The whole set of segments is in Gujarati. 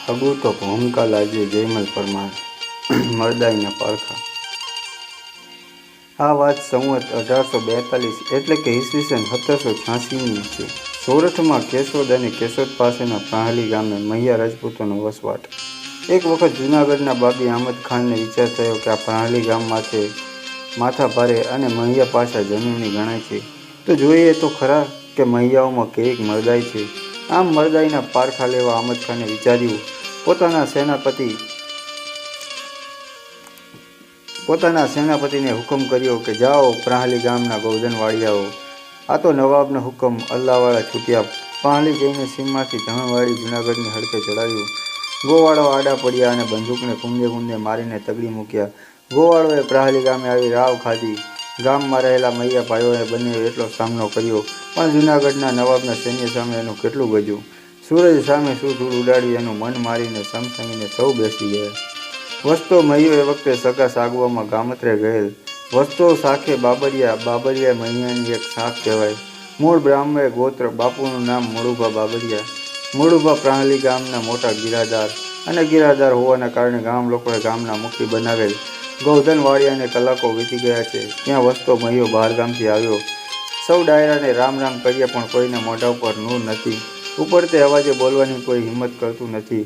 અગુ તો ભૂમિકા લાજે જયમલ પરમાર મરદાઈના પારખા। આ વાત સંવત 1842 એટલે કે ઈસવીસન 1786ની છે। સોરઠમાં કેશોદ અને કેશોદ પાસેના પ્રાહલી ગામે મહિયા રાજપૂતોનો વસવાટ। એક વખત જૂનાગઢના બાબી આમદ ખાનને વિચાર થયો કે આ પ્રાહલી ગામ માથા ભારે અને મહિયા પાસા જમીનની ગણાય છે, તો જોઈએ તો ખરા કે મહિયાઓમાં કેવીક મરદાઈ છે। આમ મરદાઈના પારખા લેવા આમદ ખાને વિચાર્યું। પોતાના સેનાપતિને હુકમ કર્યો કે જાઓ પ્રાહલી ગામના ગોવધન વાળિયાઓ, આ તો નવાબનો હુકમ અલ્લાહવાળા છૂટ્યા। પ્રાહલી જઈને સીમમાંથી ધણ વાળી જૂનાગઢની હડકે ચડાવ્યું। ગોવાળો આડા પડ્યા અને બંદૂકને કુંદે કુંદે મારીને તગડી મૂક્યા। ગોવાળોએ પ્રાહલી ગામે આવી રાવ ખાધી। ગામમાં રહેલા મૈયા ભાઈઓએ બંને એટલો સામનો કર્યો, પણ જૂનાગઢના નવાબના સૈન્ય સામે એનું કેટલું ગજ્યું। સૂરજ સામે શું ધૂળ ઉડાડ્યું એનું મન મારીને સમસમીને સૌ બેસી ગયા। વસતો મહિયો એ વખતે સગા સાગવામાં ગામત્રે ગયેલ। વસતો સાખે બાબરિયા મહિયાની એક સાખ કહેવાય। મૂળ બ્રાહ્મણ ગોત્ર, બાપુનું નામ મુળુભા બાબરિયા। મુળુભા પ્રાહલી ગામના મોટા ગિરાદાર અને ગિરાદાર હોવાના કારણે ગામ લોકોએ ગામના મુખી બનાવેલ ગોવધન વાળિયાને કલાકો વીતી ગયા છે। ત્યાં વસતો મહિયો બહારગામથી આવ્યો। સૌ ડાયરાને રામ રામ કર્યા, પણ કોઈના મોઢા ઉપર નૂર નથી। ઉપરતે અવાજે બોલવાની કોઈ હિંમત કરતું નથી।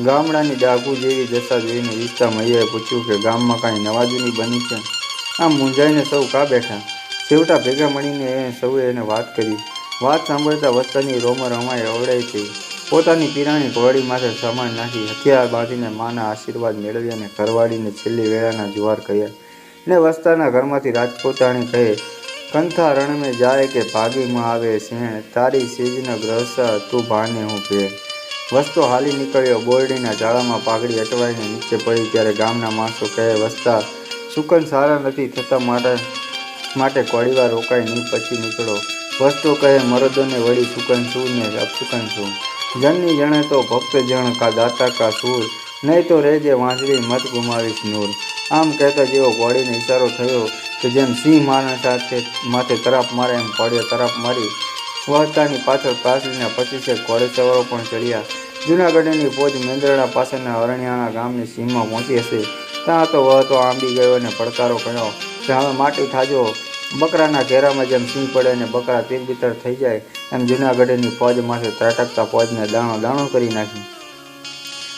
ગામડાની ડાઘુ જેવી દશા જોઈને વીસતા મહિયાએ પૂછ્યું કે ગામમાં કાંઈ નવાજૂની બની છે? આમ મૂંઝાઈને સૌ કા બેઠા? છેવટા ભેગા મળીને સૌએ એને વાત કરી। વાત સાંભળતા વસતાની રોમર અમાય અવડાઈ થઈ। પોતાની પીરાણી ઘોડી માથે સામાન નાખી, હથિયાર બાંધીને માના આશીર્વાદ મેળવ્યા અને ઘરવાળીને છેલ્લી વેળાના જુવાર કહ્યા। ને વસતાના ઘરમાંથી રાજપૂતાણી કહે, કંથા રણ મેં જાય કે ભાગીમાં આવે શેણ, તારી સેજન ગ્રહસા તું ભાને હું ભેળ। વસતો હાલી નીકળ્યો। બોરડીના ઝાડામાં પાઘડી અટવાઈને નીચે પડી ત્યારે ગામના માણસો કહે, વસતા સુકન સારા નથી થતા, માટે ઘડીવાર રોકાય નહીં, પછી નીકળો। વસતો કહે, મરદોને વળી સુકન છું ને અપસુકન છું। જનની જણે તો ભક્ત જણ કા દાતા કા સૂર, નહીં તો રહેજે વાંસળી મત ગુમાવીશ નૂર। આમ કહેતા જેવો ઘોડીને ઇશારો થયો કે જેમ સિંહ માથે તરાપ મારે એમ ઘોડીએ તરાપ મારી। વહતાની પાછળ પ્રાસલીના 25 ઘોડેસવારો પણ ચડ્યા। જૂનાગઢની ફોજ મેંદરડા પાસેના અરણિયાણા ગામની સીમમાં પહોંચી હશે ત્યાં તો વહતો આંબી ગયો અને પડકારો કર્યો કે હવે માટી થાજો। બકરાના ઘેરામાં જેમ સિંહ પડે અને બકરા તીરબીતર થઈ જાય, એમ જૂનાગઢની ફોજ માથે ત્રાટકતા ફોજને દાણો દાણો કરી નાખી।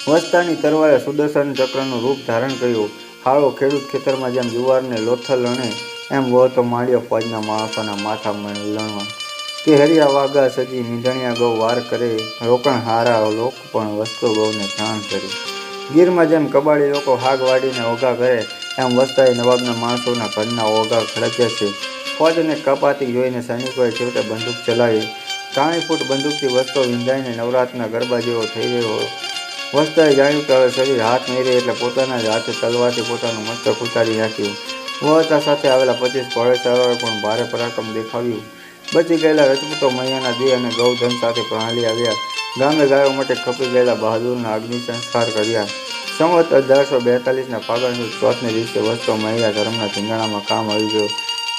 વસતાની તરવારે સુદર્શન ચક્રનું રૂપ ધારણ કર્યું। હાળો ખેડૂત ખેતરમાં જેમ જુવારને લોથલ લણે, એમ વહતો માંડ્યો ફોજના માણસોના માથા લણવા। કે હરિયા વાગા સજી મીંધણિયા ગૌ વાર કરે, રોકણ હારા લોક પણ વસતો ગૌને જાણ કરે। ગીરમાં જેમ કબાડી લોકો હાગ વાડીને ઓઘા કરે, એમ વસતાએ નવાબના માણસોના ઘરના ઓઘા ખડક્યા છે। ફોજને કપાતી જોઈને સૈનિકોએ છેવટે બંદૂક ચલાવી। 3 ફૂટ બંદૂકથી વસતો વિંધાઈને નવરાતના ગરબા જેવો થઈ રહ્યો। વસતાએ જાણ્યું કે હવે શરીર હાથ નહીં રહે એટલે પોતાના જ હાથે તલવારથી પોતાનું મસ્તક ઉતારી નાખ્યું। વહતા સાથે આવેલા 25 ઘોડેસવારોએ પણ ભારે પરાક્રમ દેખાવ્યું। બચી ગયેલા રજપૂતો મૈયાના દેહ અને ગૌધન સાથે પ્રાહલી આવ્યા। ગામે ગાયો માટે ખપી ગયેલા બહાદુરના અગ્નિ સંસ્કાર કર્યા। સંવત 1842ના ફાગણ સુદ ચોથને દિવસે વસતો મૈયા ધર્મના ધીંગાણામાં કામ આવી ગયો।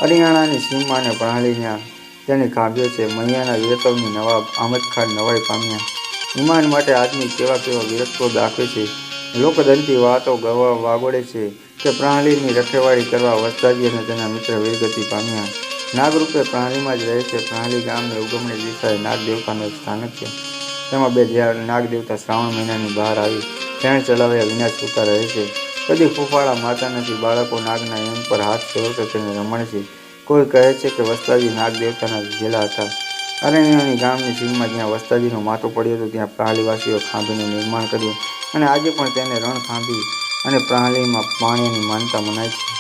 હરિયાણાની સીમમાં અને પ્રાહલીના તેની ખાંભ્યો છે। મૈયાના વીરત્વની નવાબ આમદ ખાન નવાઈ પામ્યા। ઈમાન માટે આદમી કેવા વીરત્વ દાખવે છે। લોકદંતી વાતો વાગોળે છે કે પ્રાહલીની રખેવાળી કરવા વસતાજી અને તેના મિત્ર વીરગતિ પામ્યા। નાગરૂપે પ્રાહલીમાં જ રહે છે। પ્રાહલી ગામની ઉગમણી દિશાએ નાગ દેવતાનું એક સ્થાનક છે। તેમાં 2 નાગ દેવતા શ્રાવણ મહિનાની બહાર આવી ફેણ ચલાવ્યા વિના છૂટા રહે છે। કદી ફૂફાડા મારતા નથી। બાળકો નાગના યંગ પર હાથ ફેરવતા તેને રમણ છે। કોઈ કહે છે કે વસતાજી નાગ દેવતાના વિજેલા હતા। અરણ્યની ગામની સીમમાં જ્યાં વસતાજીનું માથું પડ્યું હતું ત્યાં પ્રાહલીવાસીઓ ખાંભીનું નિર્માણ કર્યું અને આજે પણ તેને રણ ખાંભી અને પ્રાહલીમાં પાણિયાની માનતા મનાય છે।